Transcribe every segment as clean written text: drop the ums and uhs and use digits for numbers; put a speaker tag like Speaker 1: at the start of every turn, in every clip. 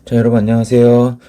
Speaker 1: 자, 여러분 안녕하세요.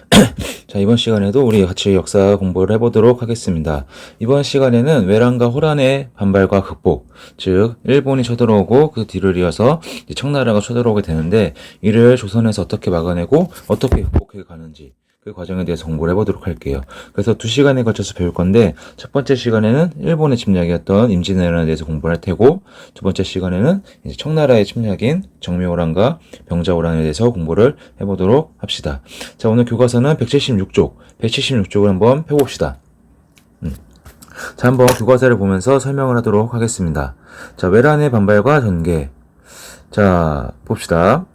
Speaker 1: 자, 이번 시간에도 우리 같이 역사 공부를 해보도록 하겠습니다. 이번 시간에는 외란과 호란의 반발과 극복, 즉 일본이 쳐들어오고 그 뒤를 이어서 이제 청나라가 쳐들어오게 되는데 이를 조선에서 어떻게 막아내고 어떻게 극복해 가는지 그 과정에 대해서 공부를 해보도록 할게요. 그래서 2시간에 걸쳐서 배울 건데 첫 번째 시간에는 일본의 침략이었던 임진왜란에 대해서 공부를 할 테고 두 번째 시간에는 이제 청나라의 침략인 정묘호란과 병자호란에 대해서 공부를 해보도록 합시다. 자, 오늘 교과서는 176쪽, 176쪽을 한번 펴봅시다. 자, 한번 교과서를 보면서 설명을 하도록 하겠습니다. 자, 외란의 반발과 전개. 자, 봅시다.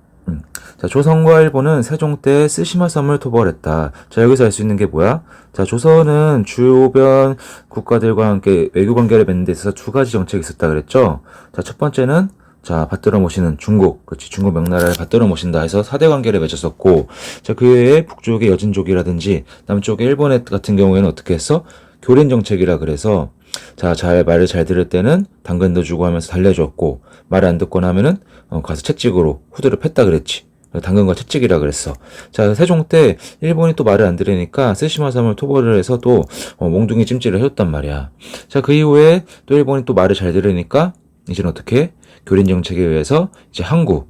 Speaker 1: 자, 조선과 일본은 세종 때 쓰시마섬을 토벌했다. 자, 여기서 알 수 있는 게 뭐야? 자, 조선은 주변 국가들과 함께 외교 관계를 맺는 데 있어서 두 가지 정책이 있었다 그랬죠? 자, 첫 번째는 자, 받들어 모시는 중국, 그렇지, 중국 명나라를 받들어 모신다 해서 4대 관계를 맺었었고, 자, 그 외에 북쪽의 여진족이라든지, 남쪽의 일본 같은 경우에는 어떻게 했어? 교련 정책이라 그래서, 자, 말을 잘 들을 때는 당근도 주고 하면서 달래줬고, 말을 안 듣거나 하면은, 가서 채찍으로 후드를 팼다 그랬지. 당근과 채찍이라 그랬어. 자, 세종 때 일본이 또 말을 안 들으니까 쓰시마섬을 토벌을 해서 또 몽둥이 찜질을 해줬단 말이야. 자, 그 이후에 또 일본이 또 말을 잘 들으니까 이제는 어떻게 교린 정책에 의해서 이제 항구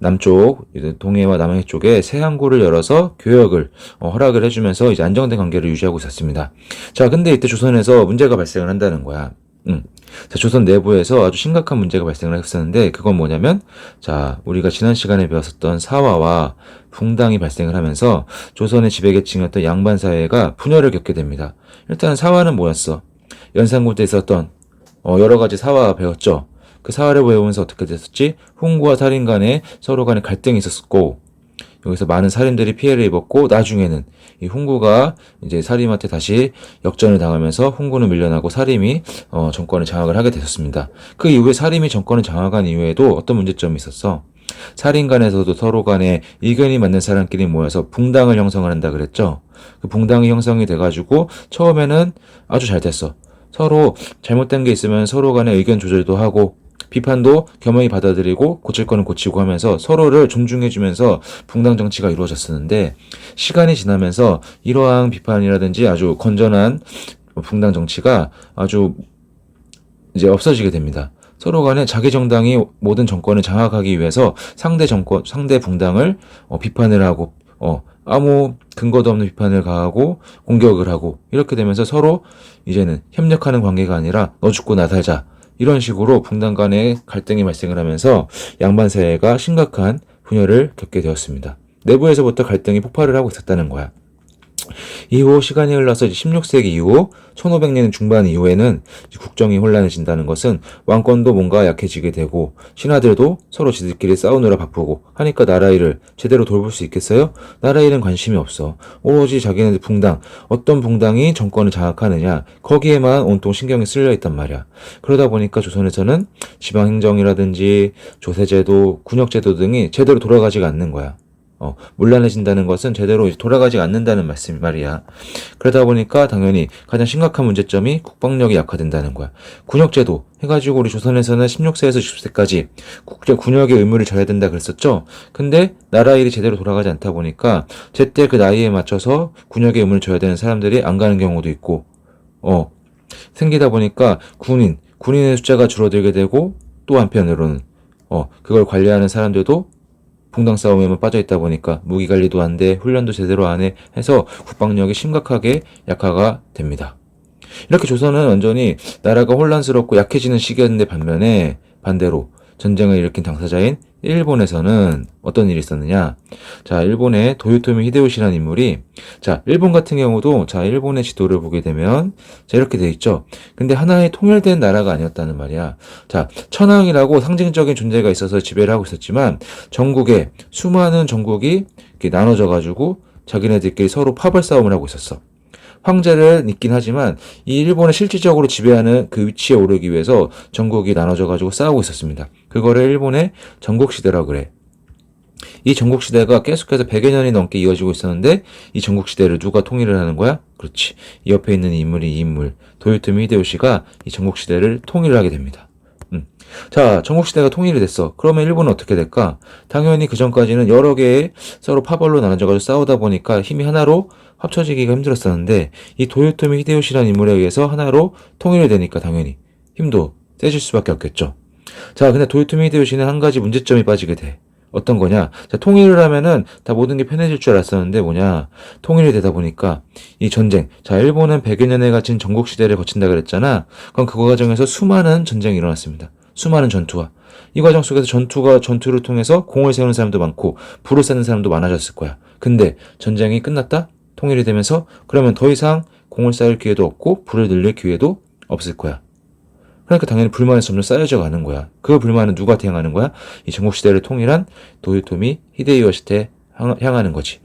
Speaker 1: 남쪽 동해와 남해 쪽에 새 항구를 열어서 교역을 허락을 해주면서 이제 안정된 관계를 유지하고 있었습니다. 자, 근데 이때 조선에서 문제가 발생을 한다는 거야. 자, 조선 내부에서 아주 심각한 문제가 발생을 했었는데 그건 뭐냐면 자, 우리가 지난 시간에 배웠었던 사화와 붕당이 발생을 하면서 조선의 지배계층이었던 양반사회가 분열을 겪게 됩니다. 일단 사화는 뭐였어? 연산군 때 있었던 여러 가지 사화 배웠죠. 그 사화를 배우면서 어떻게 됐었지? 훈구와 살인 간에 서로 간에 갈등이 있었고 여기서 많은 살인들이 피해를 입었고 나중에는 이 훈구가 이제 살림한테 다시 역전을 당하면서 훈구는 밀려나고 살림이 정권을 장악을 하게 됐었습니다. 그 이후에 살림이 정권을 장악한 이후에도 어떤 문제점이 있었어? 살인 간에서도 서로 간에 의견이 맞는 사람끼리 모여서 붕당을 형성을 한다 그랬죠. 그 붕당이 형성이 돼가지고 처음에는 아주 잘 됐어. 서로 잘못된 게 있으면 서로 간에 의견 조절도 하고 비판도 겸허히 받아들이고 고칠 거는 고치고 하면서 서로를 존중해주면서 붕당 정치가 이루어졌었는데 시간이 지나면서 이러한 비판이라든지 아주 건전한 붕당 정치가 아주 이제 없어지게 됩니다. 서로 간에 자기 정당이 모든 정권을 장악하기 위해서 상대 붕당을 비판을 하고 아무 근거도 없는 비판을 가하고 공격을 하고 이렇게 되면서 서로 이제는 협력하는 관계가 아니라 너 죽고 나 살자 이런 식으로 붕당 간의 갈등이 발생을 하면서 양반 사회가 심각한 분열을 겪게 되었습니다. 내부에서부터 갈등이 폭발을 하고 있었다는 거야. 이후 시간이 흘러서 16세기 이후 1500년 중반 이후에는 국정이 혼란해진다는 것은 왕권도 뭔가 약해지게 되고 신하들도 서로 지들끼리 싸우느라 바쁘고 하니까 나라 일을 제대로 돌볼 수 있겠어요? 나라 일은 관심이 없어. 오로지 자기네들 붕당, 어떤 붕당이 정권을 장악하느냐 거기에만 온통 신경이 쓸려 있단 말이야. 그러다 보니까 조선에서는 지방행정이라든지 조세제도, 군역제도 등이 제대로 돌아가지가 않는 거야. 문란해진다는 것은 제대로 돌아가지 않는다는 말이야. 그러다 보니까 당연히 가장 심각한 문제점이 국방력이 약화된다는 거야. 군역제도 해가지고 우리 조선에서는 16세에서 20세까지 군역의 의무를 져야 된다 그랬었죠. 근데 나라 일이 제대로 돌아가지 않다 보니까 제때 그 나이에 맞춰서 군역의 의무를 져야 되는 사람들이 안 가는 경우도 있고 생기다 보니까 군인의 숫자가 줄어들게 되고 또 한편으로는 그걸 관리하는 사람들도 붕당 싸움에만 빠져있다 보니까 무기 관리도 안 돼, 훈련도 제대로 안 해 해서 국방력이 심각하게 약화가 됩니다. 이렇게 조선은 완전히 나라가 혼란스럽고 약해지는 시기였는데 반대로 전쟁을 일으킨 당사자인 일본에서는 어떤 일이 있었느냐. 자, 일본의 도요토미 히데요시라는 인물이 자, 일본 같은 경우도 자, 일본의 지도를 보게 되면 자, 이렇게 돼 있죠. 근데 하나의 통일된 나라가 아니었다는 말이야. 자, 천황이라고 상징적인 존재가 있어서 지배를 하고 있었지만 전국에 수많은 전국이 이렇게 나눠져 가지고 자기네들끼리 서로 파벌 싸움을 하고 있었어. 황제를 있긴 하지만 이 일본을 실질적으로 지배하는 그 위치에 오르기 위해서 전국이 나눠져 가지고 싸우고 있었습니다. 그거를 일본의 전국시대라고 그래. 이 전국시대가 계속해서 100여 년이 넘게 이어지고 있었는데 이 전국시대를 누가 통일을 하는 거야? 그렇지. 이 옆에 있는 인물이 이 인물 도요토미 히데요시가 이 전국시대를 통일을 하게 됩니다. 자, 전국시대가 통일이 됐어. 그러면 일본은 어떻게 될까? 당연히 그 전까지는 여러 개의 서로 파벌로 나눠져가지고 싸우다 보니까 힘이 하나로 합쳐지기가 힘들었었는데, 이 도요토미 히데요시라는 인물에 의해서 하나로 통일이 되니까 당연히 힘도 세질 수밖에 없겠죠. 자, 근데 도요토미 히데요시는 한 가지 문제점이 빠지게 돼. 어떤 거냐? 자, 통일을 하면은 다 모든 게 편해질 줄 알았었는데 뭐냐? 통일이 되다 보니까 이 전쟁. 자, 일본은 100여 년에 갇힌 전국 시대를 거친다 그랬잖아. 그럼 그 과정에서 수많은 전쟁이 일어났습니다. 수많은 전투와 이 과정 속에서 전투를 통해서 공을 세우는 사람도 많고 불을 쌓는 사람도 많아졌을 거야. 근데 전쟁이 끝났다? 통일이 되면서 그러면 더 이상 공을 쌓을 기회도 없고 불을 늘릴 기회도 없을 거야. 그러니까 당연히 불만이 점점 쌓여져 가는 거야. 그 불만은 누구한테 향하는 거야? 이 전국시대를 통일한 도요토미 히데요시한테 향하는 거지.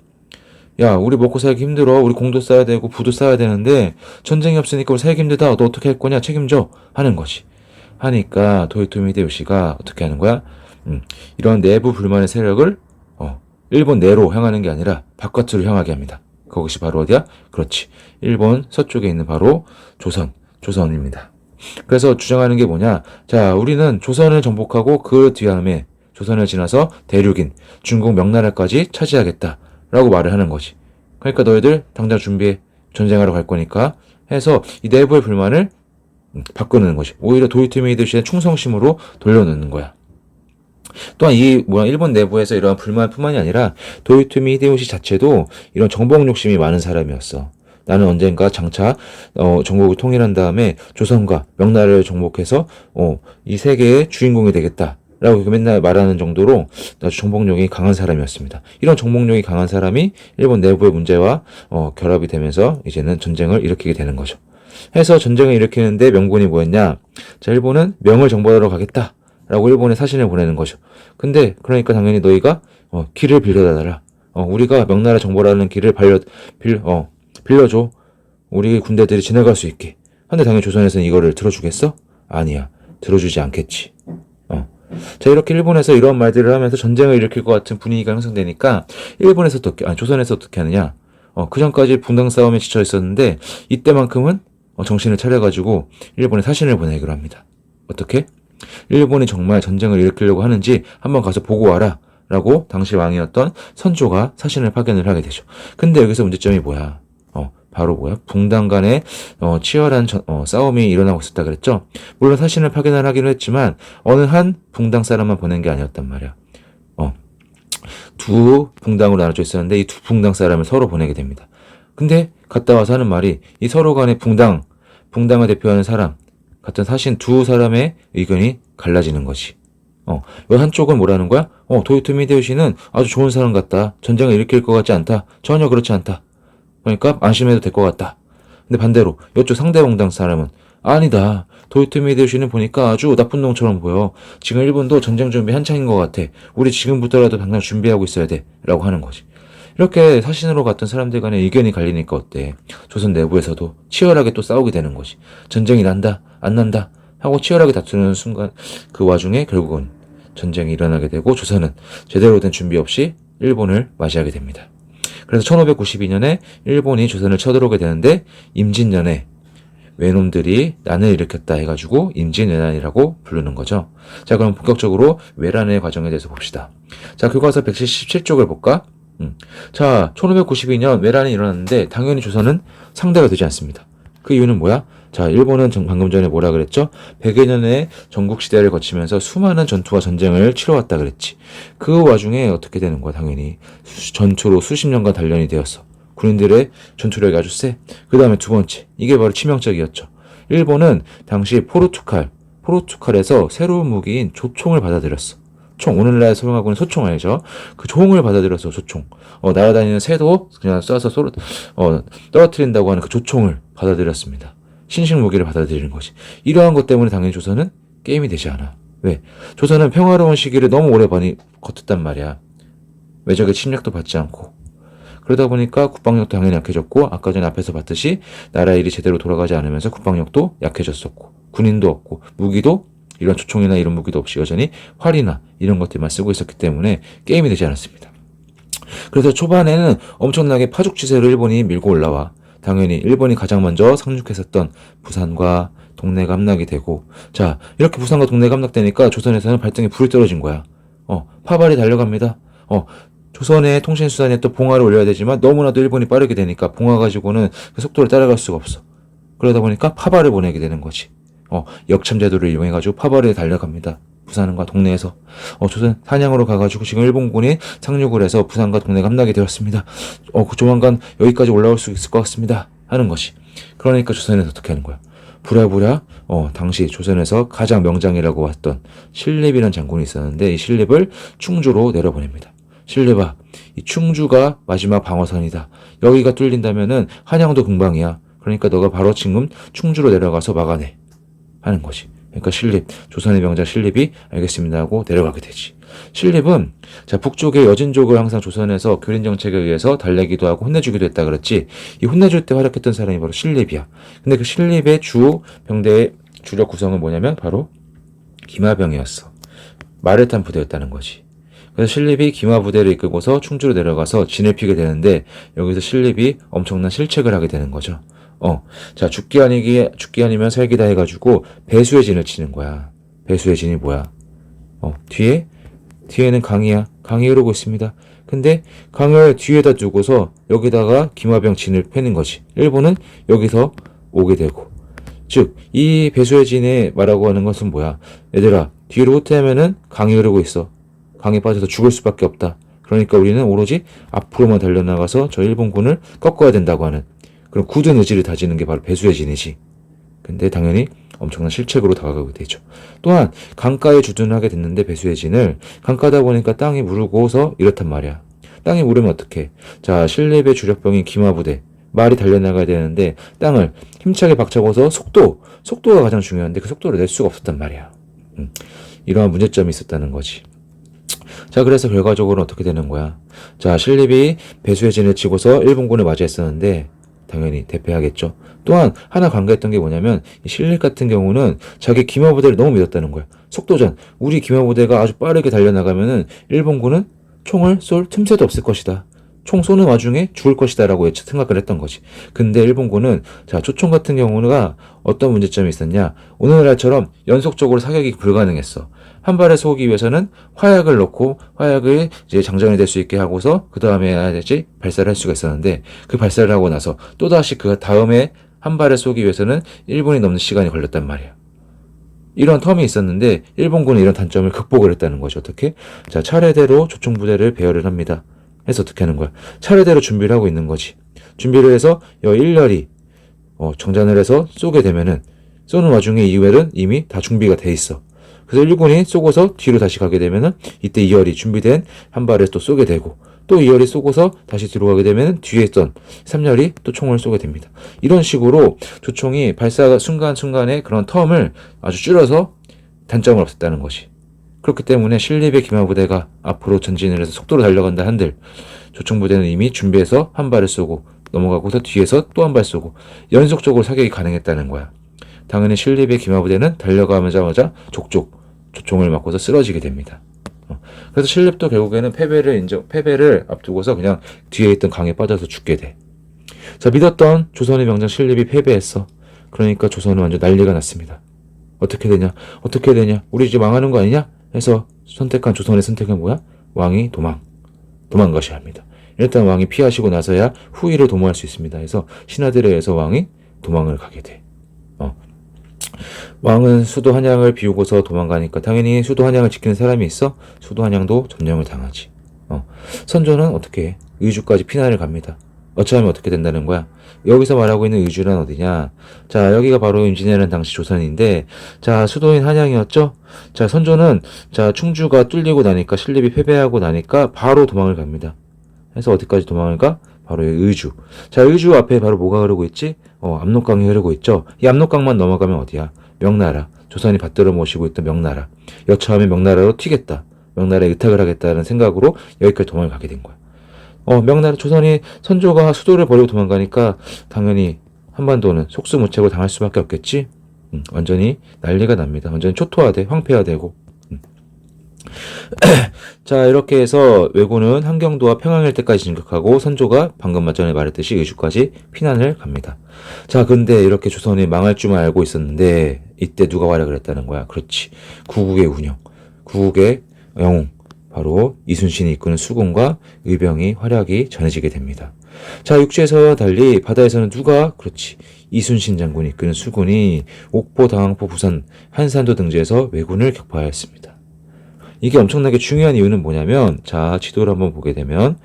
Speaker 1: 야, 우리 먹고 살기 힘들어. 우리 공도 쌓아야 되고 부도 쌓아야 되는데 전쟁이 없으니까 우리 살기 힘들다. 너 어떻게 할 거냐? 책임져. 하는 거지. 하니까 도요토미 히데요시가 어떻게 하는 거야? 이런 내부 불만의 세력을 일본 내로 향하는 게 아니라 바깥으로 향하게 합니다. 그것이 바로 어디야? 그렇지. 일본 서쪽에 있는 바로 조선입니다. 그래서 주장하는 게 뭐냐? 자, 우리는 조선을 정복하고 그 뒤함에 조선을 지나서 대륙인 중국 명나라까지 차지하겠다라고 말을 하는 거지. 그러니까 너희들 당장 준비해. 전쟁하러 갈 거니까 해서 이 내부의 불만을 바꾸는 것이 오히려 도요토미 히데요시의 충성심으로 돌려놓는 거야. 또한 일본 내부에서 이러한 불만뿐만이 아니라 도요토미 히데요시 자체도 이런 정복 욕심이 많은 사람이었어. 나는 언젠가 장차 전국을 통일한 다음에 조선과 명나라를 정복해서 이 세계의 주인공이 되겠다라고 맨날 말하는 정도로 아주 정복력이 강한 사람이었습니다. 이런 정복력이 강한 사람이 일본 내부의 문제와 결합이 되면서 이제는 전쟁을 일으키게 되는 거죠. 해서 전쟁을 일으키는데 명분이 뭐였냐? 자, 일본은 명을 정벌하러 가겠다라고 일본에 사신을 보내는 거죠. 근데 그러니까 당연히 너희가 길을 빌려달라. 우리가 명나라 정벌하는 길을 빌려줘. 우리 군대들이 지나갈 수 있게. 근데 당연히 조선에서는 이거를 들어주겠어? 아니야. 들어주지 않겠지. 자, 이렇게 일본에서 이런 말들을 하면서 전쟁을 일으킬 것 같은 분위기가 형성되니까 조선에서 어떻게 하느냐? 그 전까지 붕당 싸움에 지쳐 있었는데 이때만큼은 정신을 차려가지고 일본에 사신을 보내기로 합니다. 어떻게? 일본이 정말 전쟁을 일으키려고 하는지 한번 가서 보고 와라 라고 당시 왕이었던 선조가 사신을 파견을 하게 되죠. 근데 여기서 문제점이 뭐야? 바로 뭐야? 붕당 간에 치열한 싸움이 일어나고 있었다 그랬죠. 물론 사신을 파견을 하기로 했지만 어느 한 붕당 사람만 보낸 게 아니었단 말이야. 두 붕당으로 나눠져 있었는데 이 두 붕당 사람을 서로 보내게 됩니다. 근데 갔다 와서 하는 말이 이 서로 간의 붕당을 대표하는 사람 같은 사신 두 사람의 의견이 갈라지는 거지. 이 한쪽은 뭐라는 거야? 도요토미 히데요시는 아주 좋은 사람 같다. 전쟁을 일으킬 것 같지 않다. 전혀 그렇지 않다. 그러니까 안심해도 될 것 같다. 근데 반대로 이쪽 상대 붕당 사람은 아니다. 도요토미 히데요시는 보니까 아주 나쁜 놈처럼 보여. 지금 일본도 전쟁 준비 한창인 것 같아. 우리 지금부터라도 당장 준비하고 있어야 돼. 라고 하는 거지. 이렇게 사신으로 갔던 사람들 간의 의견이 갈리니까 어때? 조선 내부에서도 치열하게 또 싸우게 되는 거지. 전쟁이 난다, 안 난다 하고 치열하게 다투는 순간 그 와중에 결국은 전쟁이 일어나게 되고 조선은 제대로 된 준비 없이 일본을 맞이하게 됩니다. 그래서 1592년에 일본이 조선을 쳐들어오게 되는데 임진년에 외놈들이 난을 일으켰다 해가지고 임진왜란이라고 부르는 거죠. 자, 그럼 본격적으로 외란의 과정에 대해서 봅시다. 자, 교과서 177쪽을 볼까? 자, 1592년 외란이 일어났는데 당연히 조선은 상대가 되지 않습니다. 그 이유는 뭐야? 자, 일본은 방금 전에 뭐라 그랬죠? 100여 년의 전국시대를 거치면서 수많은 전투와 전쟁을 치러왔다 그랬지. 그 와중에 어떻게 되는 거야? 당연히 전투로 수십 년간 단련이 되었어. 군인들의 전투력이 아주 세. 그 다음에 두 번째, 이게 바로 치명적이었죠. 일본은 당시 포르투갈에서 새로운 무기인 조총을 받아들였어. 오늘날 사용하고 있는 소총 알죠? 그 총을 받아들여서 소총. 날아다니는 새도 그냥 쏴서 떨어뜨린다고 하는 그 조총을 받아들였습니다. 신식 무기를 받아들이는 것이. 이러한 것 때문에 당연히 조선은 게임이 되지 않아. 왜? 조선은 평화로운 시기를 너무 오래 거쳤단 말이야. 외적의 침략도 받지 않고. 그러다 보니까 국방력도 당연히 약해졌고, 아까 전에 앞에서 봤듯이 나라 일이 제대로 돌아가지 않으면서 국방력도 약해졌었고, 군인도 없고, 무기도 이런 조총이나 이런 무기도 없이 여전히 활이나 이런 것들만 쓰고 있었기 때문에 게임이 되지 않았습니다. 그래서 초반에는 엄청나게 파죽지세로 일본이 밀고 올라와 당연히 일본이 가장 먼저 상륙했었던 부산과 동네가 함락이 되고, 자, 이렇게 부산과 동네가 함락되니까 조선에서는 발등에 불이 떨어진 거야. 파발이 달려갑니다. 조선의 통신수단에 또 봉화를 올려야 되지만 너무나도 일본이 빠르게 되니까 봉화 가지고는 그 속도를 따라갈 수가 없어. 그러다 보니까 파발을 보내게 되는 거지. 역참제도를 이용해가지고 파발에 달려갑니다. 부산과 동네에서. 조선 사냥으로 가가지고 지금 일본군이 상륙을 해서 부산과 동네가 함락이 되었습니다. 조만간 여기까지 올라올 수 있을 것 같습니다. 하는 것이. 그러니까 조선에서 어떻게 하는 거야? 부랴부랴 당시 조선에서 가장 명장이라고 했던 신립이라는 장군이 있었는데 이 신립을 충주로 내려보냅니다. 신립아, 이 충주가 마지막 방어선이다. 여기가 뚫린다면은 한양도 금방이야. 그러니까 너가 바로 지금 충주로 내려가서 막아내. 하는 것이. 그러니까 신립, 조선의 명장 신립이 알겠습니다 하고 내려가게 되지. 신립은 자 북쪽의 여진족을 항상 조선에서 교린 정책에 의해서 달래기도 하고 혼내주기도 했다 그랬지. 이 혼내줄 때 활약했던 사람이 바로 신립이야. 근데 그 신립의 주 병대의 주력 구성은 뭐냐면 바로 기마병이었어. 말을 탄 부대였다는 거지. 그래서 신립이 기마 부대를 이끌고서 충주로 내려가서 진을 피게 되는데 여기서 신립이 엄청난 실책을 하게 되는 거죠. 자, 죽기 아니면 살기다 해가지고 배수의 진을 치는 거야. 배수의 진이 뭐야? 뒤에는 강이야. 강이 흐르고 있습니다. 근데 강을 뒤에다 두고서 여기다가 기마병 진을 패는 거지. 일본은 여기서 오게 되고. 즉, 이 배수의 진에 말하고 하는 것은 뭐야? 얘들아, 뒤로 후퇴하면은 강이 흐르고 있어. 강에 빠져서 죽을 수밖에 없다. 그러니까 우리는 오로지 앞으로만 달려나가서 저 일본군을 꺾어야 된다고 하는 그런 굳은 의지를 다지는 게 바로 배수의 진이지. 근데 당연히 엄청난 실책으로 다가가게 되죠. 또한 강가에 주둔하게 됐는데 배수의 진을 강가다 보니까 땅이 무르고서 이렇단 말이야. 땅이 무르면 어떡해? 자, 신립의 주력병인 기마부대 말이 달려나가야 되는데 땅을 힘차게 박차고서 속도가 가장 중요한데 그 속도를 낼 수가 없었단 말이야. 이러한 문제점이 있었다는 거지. 자, 그래서 결과적으로 어떻게 되는 거야? 자, 신립이 배수의 진을 치고서 일본군을 맞이했었는데 당연히 대패하겠죠. 또한 하나 관계했던 게 뭐냐면 이 신립 같은 경우는 자기 기마부대를 너무 믿었다는 거야. 속도전. 우리 기마부대가 아주 빠르게 달려나가면은 일본군은 총을 쏠 틈새도 없을 것이다. 총 쏘는 와중에 죽을 것이다 라고 생각을 했던 거지. 근데 일본군은 자 조총 같은 경우가 어떤 문제점이 있었냐. 오늘날처럼 연속적으로 사격이 불가능했어. 한 발에 쏘기 위해서는 화약을 넣고 화약을 이제 장전이 될 수 있게 하고서 그 다음에 해야 되지 발사를 할 수가 있었는데 그 발사를 하고 나서 또다시 그 다음에 한 발에 쏘기 위해서는 1분이 넘는 시간이 걸렸단 말이야. 이런 텀이 있었는데 일본군은 이런 단점을 극복을 했다는 거죠. 어떻게? 자, 차례대로 조총부대를 배열을 합니다. 해서 어떻게 하는 거야? 차례대로 준비를 하고 있는 거지. 준비를 해서 일렬이 정전을 해서 쏘게 되면은 쏘는 와중에 이웰은 이미 다 준비가 돼 있어. 그래서 일군이 쏘고서 뒤로 다시 가게 되면은 이때 2열이 준비된 한 발을 또 쏘게 되고 또 2열이 쏘고서 다시 뒤로 가게 되면은 뒤에 있던 3열이 또 총을 쏘게 됩니다. 이런 식으로 조총이 발사 순간순간에 그런 텀을 아주 줄여서 단점을 없앴다는 것이. 그렇기 때문에 신립의 기마부대가 앞으로 전진을 해서 속도로 달려간다 한들 조총부대는 이미 준비해서 한 발을 쏘고 넘어가고서 뒤에서 또 한 발 쏘고 연속적으로 사격이 가능했다는 거야. 당연히 신립의 기마부대는 달려가자마자 조총을 맞고서 쓰러지게 됩니다. 그래서 신립도 결국에는 패배를 앞두고서 그냥 뒤에 있던 강에 빠져서 죽게 돼. 자, 믿었던 조선의 명장 신립이 패배했어. 그러니까 조선은 완전 난리가 났습니다. 어떻게 되냐? 우리 이제 망하는 거 아니냐? 해서 선택한 조선의 선택은 뭐야? 왕이 도망가셔야 합니다. 일단 왕이 피하시고 나서야 후위를 도모할 수 있습니다. 해서 신하들에 의해서 왕이 도망을 가게 돼. 왕은 수도 한양을 비우고서 도망가니까 당연히 수도 한양을 지키는 사람이 있어? 수도 한양도 점령을 당하지. 선조는 어떻게 해? 의주까지 피난을 갑니다. 어찌하면 어떻게 된다는 거야? 여기서 말하고 있는 의주란 어디냐? 자, 여기가 바로 임진왜란 당시 조선인데, 자, 수도인 한양이었죠? 자, 선조는, 자, 충주가 뚫리고 나니까, 신립이 패배하고 나니까, 바로 도망을 갑니다. 해서 어디까지 도망을 가? 바로 여기 의주. 자, 의주 앞에 바로 뭐가 흐르고 있지? 압록강이 흐르고 있죠? 이 압록강만 넘어가면 어디야? 명나라. 조선이 받들어 모시고 있던 명나라. 여차하면 명나라로 튀겠다. 명나라에 의탁을 하겠다는 생각으로 여기까지 도망을 가게 된 거야. 명나라 조선이 선조가 수도를 버리고 도망가니까 당연히 한반도는 속수무책으로 당할 수밖에 없겠지. 완전히 난리가 납니다. 완전히 초토화돼, 황폐화되고. 자, 이렇게 해서 왜군은 한경도와 평양일 때까지 진격하고 선조가 방금 전에 말했듯이 의주까지 피난을 갑니다. 자, 근데 이렇게 조선이 망할 줄만 알고 있었는데 이때 누가 활약을 했다는 거야? 그렇지. 구국의 운영, 구국의 영웅, 바로 이순신이 이끄는 수군과 의병이 활약이 전해지게 됩니다. 자, 육지에서와 달리 바다에서는 누가? 그렇지. 이순신 장군이 이끄는 수군이 옥포, 당황포, 부산, 한산도 등지에서 왜군을 격파하였습니다. 이게 엄청나게 중요한 이유는 뭐냐면, 자, 지도를 한번 보게 되면,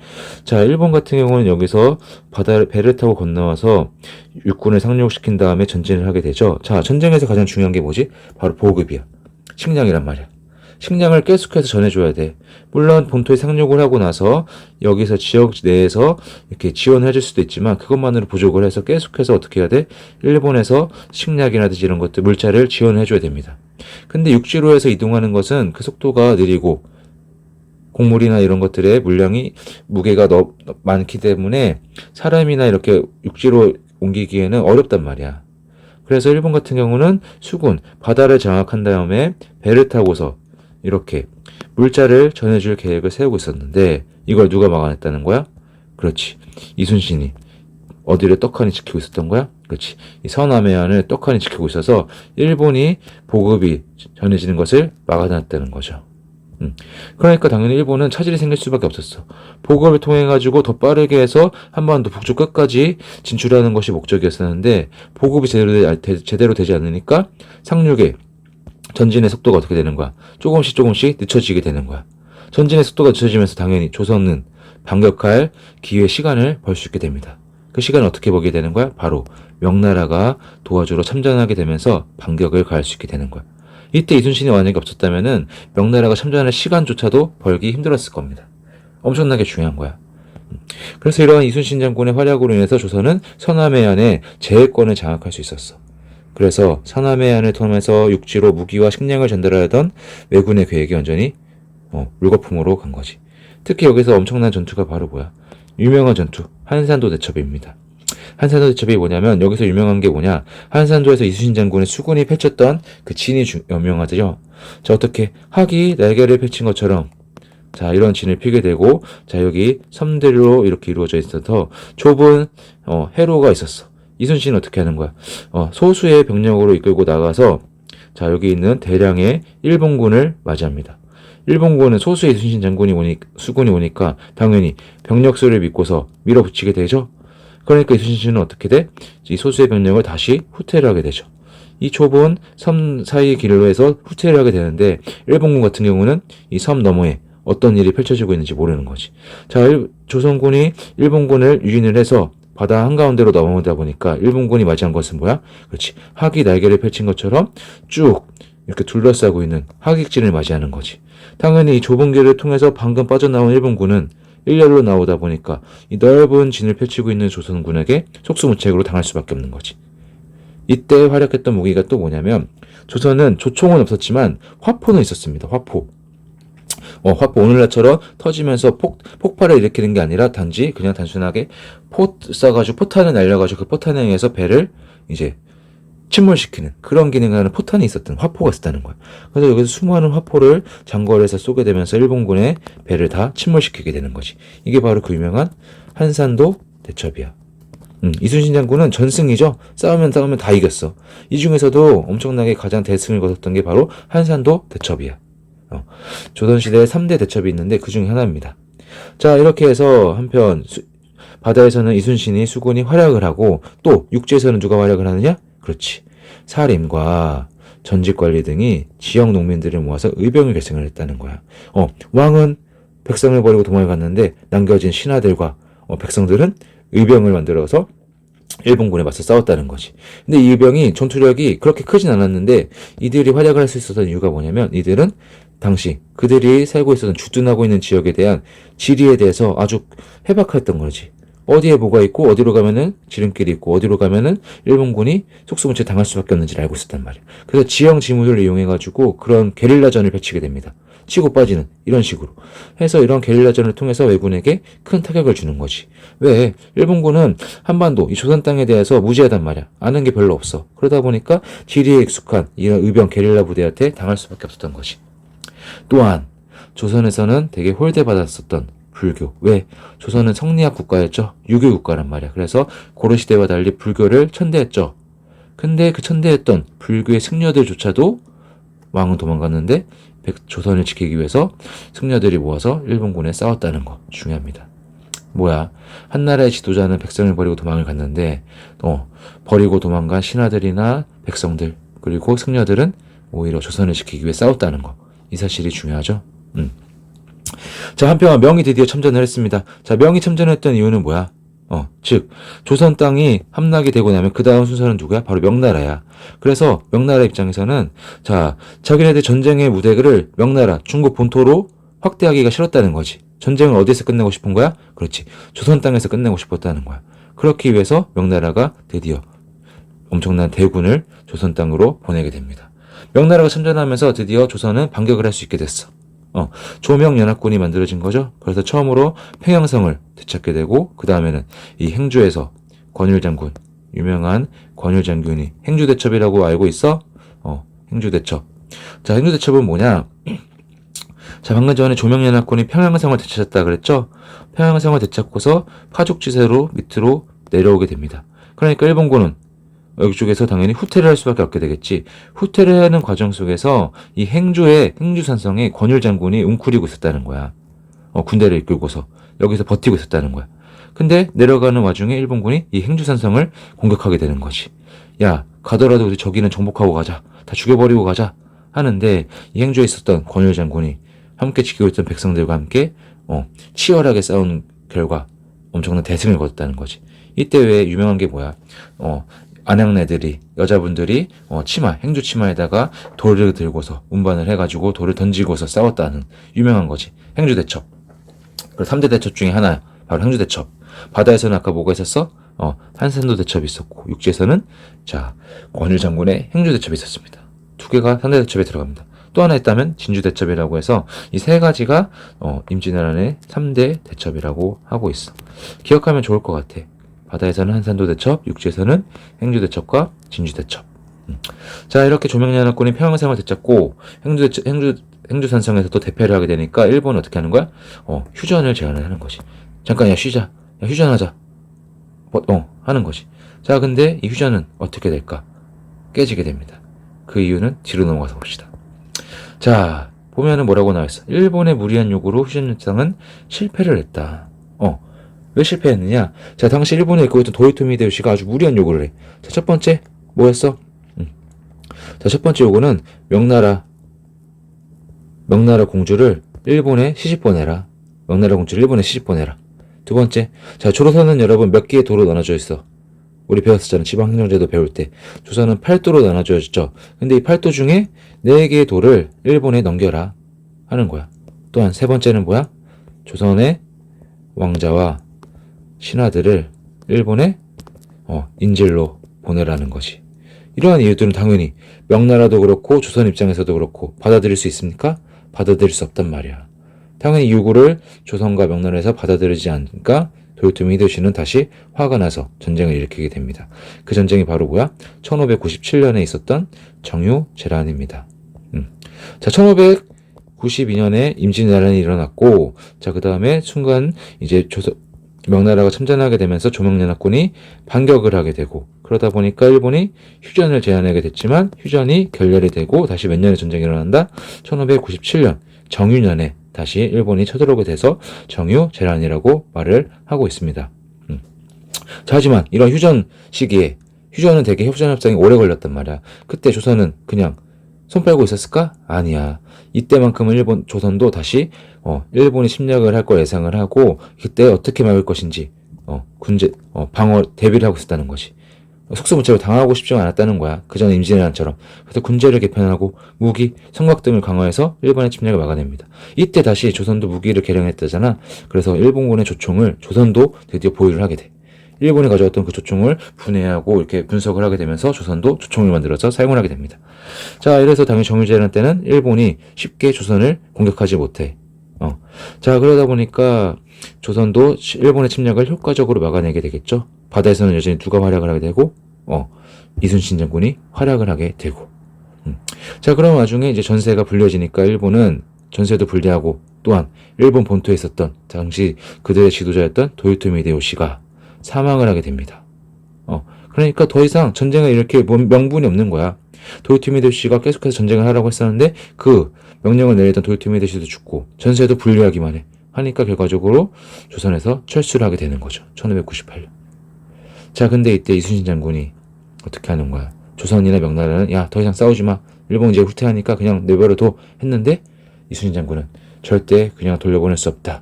Speaker 1: 자, 일본 같은 경우는 여기서 배를 타고 건너와서 육군을 상륙시킨 다음에 전진을 하게 되죠. 자, 전쟁에서 가장 중요한 게 뭐지? 바로 보급이야. 식량이란 말이야. 식량을 계속해서 전해줘야 돼. 물론 본토에 상륙을 하고 나서 여기서 지역 내에서 이렇게 지원을 해줄 수도 있지만 그것만으로 부족을 해서 계속해서 어떻게 해야 돼? 일본에서 식량이라든지 이런 것들 물자를 지원을 해줘야 됩니다. 근데 육지로 해서 이동하는 것은 그 속도가 느리고 곡물이나 이런 것들의 물량이 무게가 많기 때문에 사람이나 이렇게 육지로 옮기기에는 어렵단 말이야. 그래서 일본 같은 경우는 수군, 바다를 장악한 다음에 배를 타고서 이렇게 물자를 전해줄 계획을 세우고 있었는데 이걸 누가 막아냈다는 거야? 그렇지. 이순신이 어디를 떡하니 지키고 있었던 거야? 그렇지. 이 서남해안을 떡하니 지키고 있어서 일본이 보급이 전해지는 것을 막아놨다는 거죠. 그러니까 당연히 일본은 차질이 생길 수밖에 없었어. 보급을 통해 가지고 더 빠르게 해서 한반도 북쪽 끝까지 진출하는 것이 목적이었었는데 보급이 제대로 되지 않으니까 상륙의 전진의 속도가 어떻게 되는 거야? 조금씩 늦춰지게 되는 거야. 전진의 속도가 늦춰지면서 당연히 조선은 반격할 기회 시간을 벌 수 있게 됩니다. 그 시간을 어떻게 보게 되는 거야? 바로 명나라가 도와주러 참전하게 되면서 반격을 가할 수 있게 되는 거야. 이때 이순신이 만약에 없었다면은 명나라가 참전할 시간조차도 벌기 힘들었을 겁니다. 엄청나게 중요한 거야. 그래서 이러한 이순신 장군의 활약으로 인해서 조선은 서남해안의 제해권을 장악할 수 있었어. 그래서 서남해안을 통해서 육지로 무기와 식량을 전달하던 왜군의 계획이 완전히 물거품으로 간 거지. 특히 여기서 엄청난 전투가 바로 뭐야? 유명한 전투, 한산도 대첩입니다. 한산도 대첩이 뭐냐면 여기서 유명한 게 뭐냐? 한산도에서 이순신 장군의 수군이 펼쳤던 그 진이 유명하죠. 자, 어떻게 학이 날개를 펼친 것처럼 자, 이런 진을 피게 되고 자, 여기 섬들로 이렇게 이루어져 있어서 좁은 해로가 있었어. 이순신은 어떻게 하는 거야? 소수의 병력으로 이끌고 나가서 자, 여기 있는 대량의 일본군을 맞이합니다. 일본군은 소수의 이순신 장군이 수군이 오니까 당연히 병력 수를 믿고서 밀어붙이게 되죠. 그러니까 이순신은 어떻게 돼? 이 소수의 병력을 다시 후퇴를 하게 되죠. 이 좁은 섬 사이 길로 해서 후퇴를 하게 되는데 일본군 같은 경우는 이 섬 너머에 어떤 일이 펼쳐지고 있는지 모르는 거지. 자, 조선군이 일본군을 유인을 해서 바다 한가운데로 넘어오다 보니까 일본군이 맞이한 것은 뭐야? 그렇지. 학이 날개를 펼친 것처럼 쭉 이렇게 둘러싸고 있는 하객진을 맞이하는 거지. 당연히 이 좁은 길을 통해서 방금 빠져나온 일본군은 일렬로 나오다 보니까 이 넓은 진을 펼치고 있는 조선군에게 속수무책으로 당할 수밖에 없는 거지. 이때 활약했던 무기가 또 뭐냐면 조선은 조총은 없었지만 화포는 있었습니다. 화포. 화포 오늘날처럼 터지면서 폭발을 일으키는 게 아니라 단지 그냥 단순하게 포탄을 날려가지고 그 포탄에 의해서 배를 이제 침몰시키는 그런 기능을 하는 포탄이 있었던 화포가 있었다는 거야. 그래서 여기서 수많은 화포를 장거리에서 쏘게 되면서 일본군의 배를 다 침몰시키게 되는 거지. 이게 바로 그 유명한 한산도 대첩이야. 이순신 장군은 전승이죠. 싸우면 다 이겼어. 이 중에서도 엄청나게 가장 대승을 거뒀던 게 바로 한산도 대첩이야. 조선시대에 3대 대첩이 있는데 그 중에 하나입니다. 자, 이렇게 해서 한편 바다에서는 이순신이 수군이 활약을 하고 또 육지에서는 누가 활약을 하느냐? 그렇지. 사림과 전직관리 등이 지역 농민들을 모아서 의병을 결성을 했다는 거야. 왕은 백성을 버리고 도망을 갔는데 남겨진 신하들과 백성들은 의병을 만들어서 일본군에 맞서 싸웠다는 거지. 근데 이 의병이 전투력이 그렇게 크진 않았는데 이들이 활약을 할 수 있었던 이유가 뭐냐면 이들은 당시 그들이 살고 있었던 주둔하고 있는 지역에 대한 지리에 대해서 아주 해박했던 거지. 어디에 뭐가 있고 어디로 가면은 지름길이 있고 어디로 가면은 일본군이 속수무책 당할 수밖에 없는지를 알고 있었단 말이야. 그래서 지형 지물을 이용해가지고 그런 게릴라전을 펼치게 됩니다. 치고 빠지는 이런 식으로 해서 이런 게릴라전을 통해서 왜군에게 큰 타격을 주는 거지. 왜? 일본군은 한반도 이 조선 땅에 대해서 무지하단 말이야. 아는 게 별로 없어. 그러다 보니까 지리에 익숙한 이런 의병 게릴라 부대한테 당할 수밖에 없었던 거지. 또한 조선에서는 되게 홀대받았었던 불교. 왜? 조선은 성리학 국가였죠. 유교 국가란 말이야. 그래서 고려시대와 달리 불교를 천대했죠. 근데 그 천대했던 불교의 승려들조차도 왕은 도망갔는데 조선을 지키기 위해서 승려들이 모아서 일본군에 싸웠다는 거 중요합니다. 뭐야? 한나라의 지도자는 백성을 버리고 도망을 갔는데 버리고 도망간 신하들이나 백성들 그리고 승려들은 오히려 조선을 지키기 위해 싸웠다는 거. 이 사실이 중요하죠. 자, 한평화 명이 드디어 참전을 했습니다. 자, 명이 참전했던 이유는 뭐야? 즉 조선 땅이 함락이 되고 나면 그 다음 순서는 누구야? 바로 명나라야. 그래서 명나라 입장에서는 자, 자기네들 전쟁의 무대를 명나라, 중국 본토로 확대하기가 싫었다는 거지. 전쟁을 어디서 끝내고 싶은 거야? 그렇지. 조선 땅에서 끝내고 싶었다는 거야. 그렇기 위해서 명나라가 드디어 엄청난 대군을 조선 땅으로 보내게 됩니다. 명나라가 참전하면서 드디어 조선은 반격을 할 수 있게 됐어. 조명연합군이 만들어진 거죠. 그래서 처음으로 평양성을 되찾게 되고 그 다음에는 이 행주에서 권율장군, 유명한 권율장군이 행주대첩이라고 알고 있어? 행주대첩. 자, 행주대첩은 뭐냐? 자, 방금 전에 조명연합군이 평양성을 되찾았다 그랬죠? 평양성을 되찾고서 파죽지세로 밑으로 내려오게 됩니다. 그러니까 일본군은 이쪽에서 당연히 후퇴를 할 수밖에 없게 되겠지. 후퇴를 하는 과정 속에서 이 행주산성에 권율 장군이 웅크리고 있었다는 거야. 군대를 이끌고서 여기서 버티고 있었다는 거야. 근데 내려가는 와중에 일본군이 이 행주산성을 공격하게 되는 거지. 야, 가더라도 우리 저기는 정복하고 가자. 다 죽여버리고 가자. 하는데 이 행주에 있었던 권율 장군이 함께 지키고 있던 백성들과 함께 치열하게 싸운 결과 엄청난 대승을 거뒀다는 거지. 이때 왜 유명한 게 뭐야? 안양네들이 여자분들이 행주 치마에다가 돌을 들고서 운반을 해가지고 돌을 던지고서 싸웠다는 유명한 거지. 행주대첩. 그 3대 대첩 중에 하나야. 바로 행주대첩. 바다에서는 아까 뭐가 있었어? 한산도 대첩이 있었고 육지에서는 자 권율 장군의 행주대첩이 있었습니다. 두 개가 3대 대첩에 들어갑니다. 또 하나 있다면 진주대첩이라고 해서 이 세 가지가 임진왜란의 3대 대첩이라고 하고 있어. 기억하면 좋을 것 같아. 바다에서는 한산도 대첩, 육지에서는 행주대첩과 진주대첩. 자, 이렇게 조명연합군이 평양성을 되찾고 행주산성에서 또 대패를 하게 되니까 일본은 어떻게 하는 거야? 휴전을 제안을 하는 거지. 잠깐, 야, 쉬자. 야, 휴전하자. 하는 거지. 자, 근데 이 휴전은 어떻게 될까? 깨지게 됩니다. 그 이유는 뒤로 넘어가서 봅시다. 자, 보면은 뭐라고 나와있어? 일본의 무리한 요구로 휴전 협상은 실패를 했다. 왜 실패했느냐? 자, 당시 일본에 있고 있던 도요토미 히데요시가 아주 무리한 요구를 해. 자, 첫 번째, 뭐였어? 자, 첫 번째 요구는 명나라 공주를 일본에 시집 보내라. 명나라 공주를 일본에 시집 보내라. 두 번째, 자, 조선은 여러분 몇 개의 도로 나눠져 있어? 우리 배웠었잖아. 지방행정제도 배울 때. 조선은 8도로 나눠져있죠. 근데 이 8도 중에 4개의 도를 일본에 넘겨라. 하는 거야. 또한 세 번째는 뭐야? 조선의 왕자와 신하들을 일본에 인질로 보내라는 거지. 이러한 이유들은 당연히 명나라도 그렇고 조선 입장에서도 그렇고 받아들일 수 있습니까? 받아들일 수 없단 말이야. 당연히 이 요구를 조선과 명나라에서 받아들이지 않으니까 도요토미 히데요시는 다시 화가 나서 전쟁을 일으키게 됩니다. 그 전쟁이 바로 뭐야? 1597년에 있었던 정유재란입니다. 자, 1592년에 임진왜란이 일어났고, 자, 그 다음에 순간 이제 명나라가 참전하게 되면서 조명연합군이 반격을 하게 되고, 그러다 보니까 일본이 휴전을 제안하게 됐지만 휴전이 결렬이 되고 다시 몇 년의 전쟁이 일어난다? 1597년 정유년에 다시 일본이 쳐들어오게 돼서 정유재란이라고 말을 하고 있습니다. 자, 하지만 이런 휴전 시기에 휴전은 되게 휴전협상이 오래 걸렸단 말이야. 그때 조선은 그냥 손 빼고 있었을까? 아니야. 이때만큼은 조선도 다시 일본이 침략을 할 걸 예상을 하고 그때 어떻게 막을 것인지 방어 대비를 하고 있었다는 것이. 속수무책을 당하고 싶지 않았다는 거야. 그전 임진왜란처럼. 그래서 군제를 개편하고 무기, 성곽 등을 강화해서 일본의 침략을 막아냅니다. 이때 다시 조선도 무기를 개량했다잖아. 그래서 일본군의 조총을 조선도 드디어 보유를 하게 돼. 일본이 가져왔던 그 조총을 분해하고 이렇게 분석을 하게 되면서 조선도 조총을 만들어서 사용을 하게 됩니다. 자, 이래서 당연히 정유재란 때는 일본이 쉽게 조선을 공격하지 못해. 자, 그러다 보니까 조선도 일본의 침략을 효과적으로 막아내게 되겠죠. 바다에서는 여전히 누가 활약을 하게 되고, 이순신 장군이 활약을 하게 되고. 자, 그런 와중에 이제 전세가 불려지니까 일본은 전세도 불리하고 또한 일본 본토에 있었던 당시 그들의 지도자였던 도요토미 히데요시가 사망을 하게 됩니다. 그러니까 더 이상 전쟁을 일으킬 명분이 없는 거야. 도요토미 히데요시가 계속해서 전쟁을 하라고 했었는데 그 명령을 내리던 도요토미 히데요시도 죽고 전세도 분리하기만 해. 하니까 결과적으로 조선에서 철수를 하게 되는 거죠. 1598년. 자, 근데 이때 이순신 장군이 어떻게 하는 거야? 조선이나 명나라는 야, 더 이상 싸우지 마. 일본 이제 후퇴하니까 그냥 내버려둬 했는데 이순신 장군은 절대 그냥 돌려보낼 수 없다.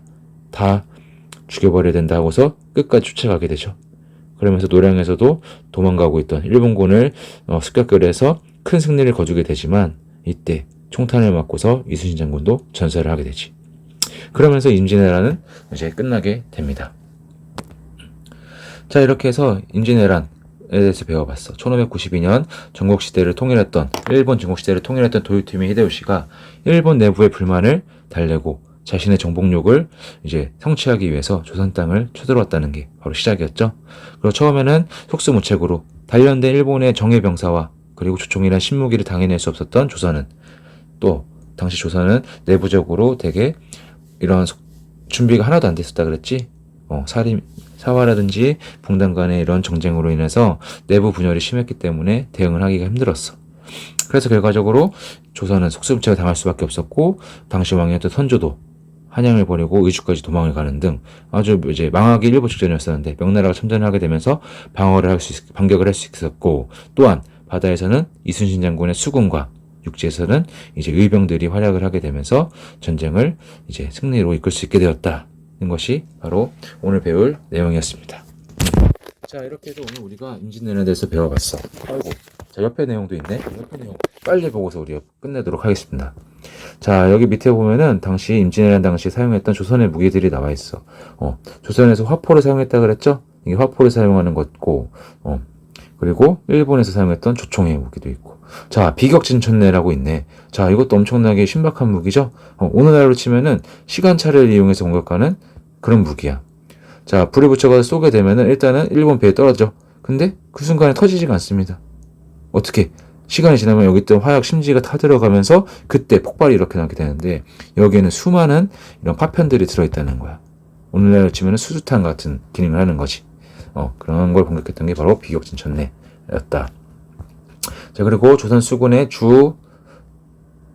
Speaker 1: 다 죽여버려야 된다 하고서 끝까지 쫓아가게 되죠. 그러면서 노량에서도 도망가고 있던 일본군을 습격을 해서 큰 승리를 거두게 되지만 이때 총탄을 맞고서 이순신 장군도 전사를 하게 되지. 그러면서 임진왜란은 이제 끝나게 됩니다. 자, 이렇게 해서 임진왜란에 대해서 배워봤어. 1592년 일본 전국시대를 통일했던 도요토미 히데요시가 일본 내부의 불만을 달래고 자신의 정복욕을 이제 성취하기 위해서 조선 땅을 쳐들어왔다는 게 바로 시작이었죠. 그리고 처음에는 속수무책으로 단련된 일본의 정예병사와 그리고 조총이란 신무기를 당해낼 수 없었던 조선은 또 당시 조선은 내부적으로 되게 이런 준비가 하나도 안 됐었다 그랬지. 사화라든지 붕당 간의 이런 정쟁으로 인해서 내부 분열이 심했기 때문에 대응을 하기가 힘들었어. 그래서 결과적으로 조선은 속수무책을 당할 수밖에 없었고 당시 왕이었던 선조도 한양을 버리고 의주까지 도망을 가는 등 아주 이제 망하기 일보 직전이었었는데 명나라가 참전을 하게 되면서 반격을 할 수 있었고 또한 바다에서는 이순신 장군의 수군과 육지에서는 이제 의병들이 활약을 하게 되면서 전쟁을 이제 승리로 이끌 수 있게 되었다는 것이 바로 오늘 배울 내용이었습니다. 자, 이렇게 해서 오늘 우리가 임진왜란에 대해서 배워봤어. 아이고, 자, 옆에 내용도 있네. 옆에 내용 빨리 보고서 우리가 끝내도록 하겠습니다. 자, 여기 밑에 보면은 당시 임진왜란 당시 사용했던 조선의 무기들이 나와 있어. 조선에서 화포를 사용했다 그랬죠? 이게 화포를 사용하는 것고, 그리고 일본에서 사용했던 조총의 무기도 있고. 자, 비격진천내라고 있네. 자, 이것도 엄청나게 신박한 무기죠? 오늘날로 치면은 시간차를 이용해서 공격하는 그런 무기야. 자, 불에 붙여서 쏘게 되면은 일단은 일본 배에 떨어져. 근데 그 순간에 터지지가 않습니다. 어떻게? 시간이 지나면 여기 있던 화약 심지가 타들어가면서 그때 폭발이 이렇게 나게 되는데 여기에는 수많은 이런 파편들이 들어있다는 거야. 오늘날로 치면은 수류탄 같은 기능을 하는 거지. 그런 걸 공격했던 게 바로 비격진천내였다. 자, 그리고 조선 수군의 주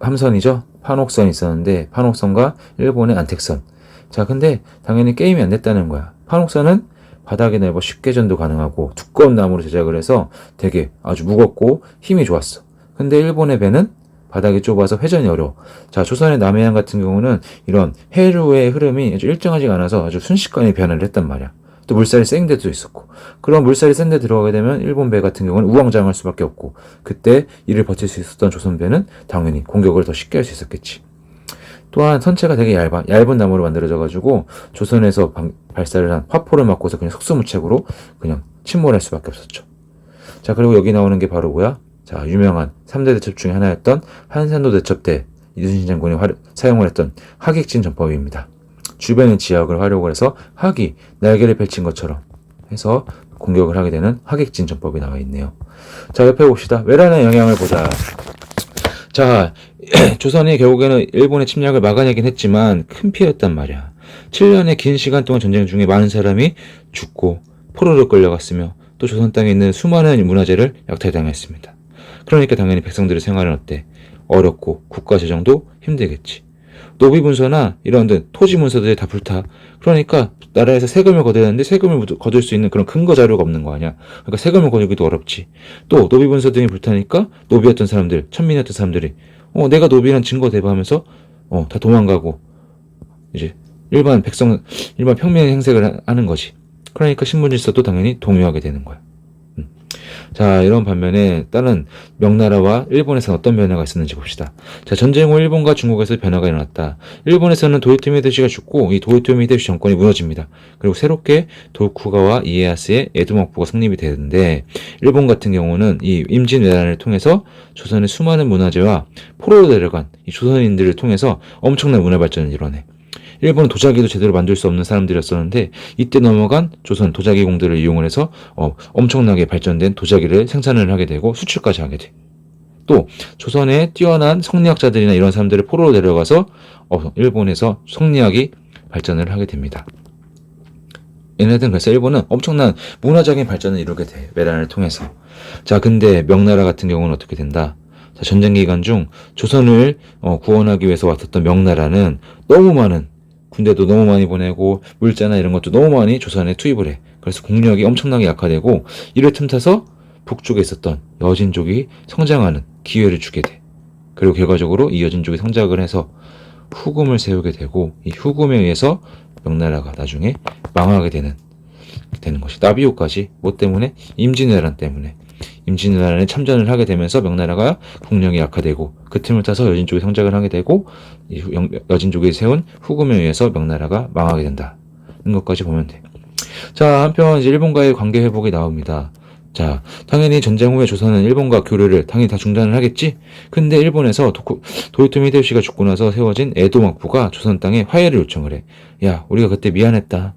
Speaker 1: 함선이죠. 판옥선이 있었는데 판옥선과 일본의 안택선. 자, 근데 당연히 게임이 안 됐다는 거야. 판옥선은 바닥에 내버 쉽게 전도 가능하고 두꺼운 나무로 제작을 해서 되게 아주 무겁고 힘이 좋았어. 근데 일본의 배는 바닥이 좁아서 회전이 어려워. 자, 조선의 남해안 같은 경우는 이런 해류의 흐름이 아주 일정하지가 않아서 아주 순식간에 변화를 했단 말이야. 또 물살이 센 데도 있었고, 그런 물살이 센 데 들어가게 되면 일본 배 같은 경우는 우왕좌왕할 수밖에 없고, 그때 이를 버틸 수 있었던 조선 배는 당연히 공격을 더 쉽게 할 수 있었겠지. 또한 선체가 되게 얇은 나무로 만들어져가지고 조선에서 발사를 한 화포를 맞고서 그냥 속수무책으로 그냥 침몰할 수밖에 없었죠. 자, 그리고 여기 나오는 게 바로 뭐야? 자, 유명한 3대 대첩 중에 하나였던 한산도 대첩 때 이순신 장군이 사용을 했던 하객진 전법입니다. 주변의 지역을 활용을 해서 학이 날개를 펼친 것처럼 해서 공격을 하게 되는 하객진 전법이 나와 있네요. 자, 옆에 봅시다. 외란의 영향을 보자. 자, 조선이 결국에는 일본의 침략을 막아내긴 했지만 큰 피해였단 말이야. 7년의 긴 시간 동안 전쟁 중에 많은 사람이 죽고 포로로 끌려갔으며 또 조선 땅에 있는 수많은 문화재를 약탈당했습니다. 그러니까 당연히 백성들의 생활은 어때? 어렵고 국가 재정도 힘들겠지. 노비 문서나 이런 토지 문서들이 다 불타. 그러니까 나라에서 세금을 거둬야 되는데 세금을 거둘 수 있는 그런 근거 자료가 없는 거 아니야. 그러니까 세금을 거두기도 어렵지. 또 노비 문서 등이 불타니까 노비였던 사람들, 천민이었던 사람들이 내가 노비란 증거 대부하면서 다 도망가고 이제 일반 평민 행색을 하는 거지. 그러니까 신분 질서도 당연히 동요하게 되는 거야. 자, 이런 반면에 다른 명나라와 일본에서는 어떤 변화가 있었는지 봅시다. 자, 전쟁 후 일본과 중국에서 변화가 일어났다. 일본에서는 도요토미 히데요시가 죽고 이 도요토미 히데요시 정권이 무너집니다. 그리고 새롭게 도쿠가와 이에야스의 에도幕府가 성립이 되는데 일본 같은 경우는 이 임진왜란을 통해서 조선의 수많은 문화재와 포로로 데려간 이 조선인들을 통해서 엄청난 문화 발전을 이뤄내. 일본은 도자기도 제대로 만들 수 없는 사람들이었었는데 이때 넘어간 조선 도자기 공들을 이용을 해서 엄청나게 발전된 도자기를 생산을 하게 되고 수출까지 하게 돼. 또 조선의 뛰어난 성리학자들이나 이런 사람들을 포로로 데려가서 일본에서 성리학이 발전을 하게 됩니다. 얘네들은 그래서 일본은 엄청난 문화적인 발전을 이루게 돼요. 외란을 통해서. 자, 근데 명나라 같은 경우는 어떻게 된다? 자, 전쟁 기간 중 조선을 구원하기 위해서 왔었던 명나라는 너무 많은 군대도 너무 많이 보내고 물자나 이런 것도 너무 많이 조선에 투입을 해. 그래서 국력이 엄청나게 약화되고 이를 틈타서 북쪽에 있었던 여진족이 성장하는 기회를 주게 돼. 그리고 결과적으로 이 여진족이 성장을 해서 후금을 세우게 되고 이 후금에 의해서 명나라가 나중에 망하게 되는 것이 나비효까지 뭐 때문에 임진왜란 때문에 임진왜란에 참전을 하게 되면서 명나라가 국력이 약화되고 그 틈을 타서 여진족이 성장을 하게 되고 이 여진족이 세운 후금에 의해서 명나라가 망하게 된다는 것까지 보면 돼. 자, 한편 이제 일본과의 관계 회복이 나옵니다. 자, 당연히 전쟁 후에 조선은 일본과 교류를 당연히 다 중단을 하겠지? 근데 일본에서 도요토미 히데요시가 죽고 나서 세워진 에도幕府가 조선 땅에 화해를 요청을 해. 야, 우리가 그때 미안했다.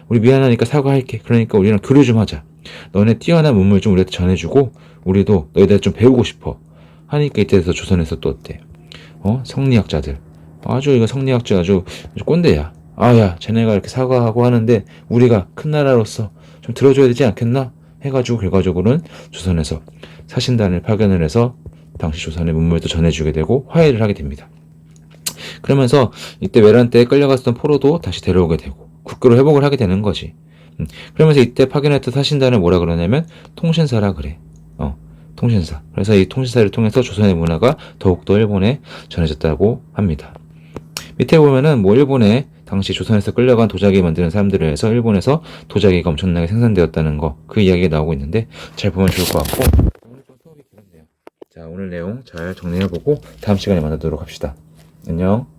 Speaker 1: 우리 미안하니까 사과할게. 그러니까 우리랑 교류 좀 하자. 너네 뛰어난 문물 좀 우리한테 전해주고 우리도 너희들 좀 배우고 싶어. 하니까 이때에서 조선에서 또 어때? 성리학자들. 아주 이거 성리학자 아주 꼰대야. 야, 쟤네가 이렇게 사과하고 하는데 우리가 큰 나라로서 좀 들어줘야 되지 않겠나? 해가지고 결과적으로는 조선에서 사신단을 파견을 해서 당시 조선의 문물도 전해주게 되고 화해를 하게 됩니다. 그러면서 이때 외란 때 끌려갔던 포로도 다시 데려오게 되고 국교로 회복을 하게 되는 거지. 그러면서 이때 파견했던 사신단을 뭐라 그러냐면 통신사라 그래. 통신사. 그래서 이 통신사를 통해서 조선의 문화가 더욱더 일본에 전해졌다고 합니다. 밑에 보면은 뭐 일본에 당시 조선에서 끌려간 도자기 만드는 사람들을 해서 일본에서 도자기가 엄청나게 생산되었다는 거, 그 이야기가 나오고 있는데 잘 보면 좋을 것 같고 오늘 좀 수업이 길었네요. 자, 오늘 내용 잘 정리해보고 다음 시간에 만나도록 합시다. 안녕.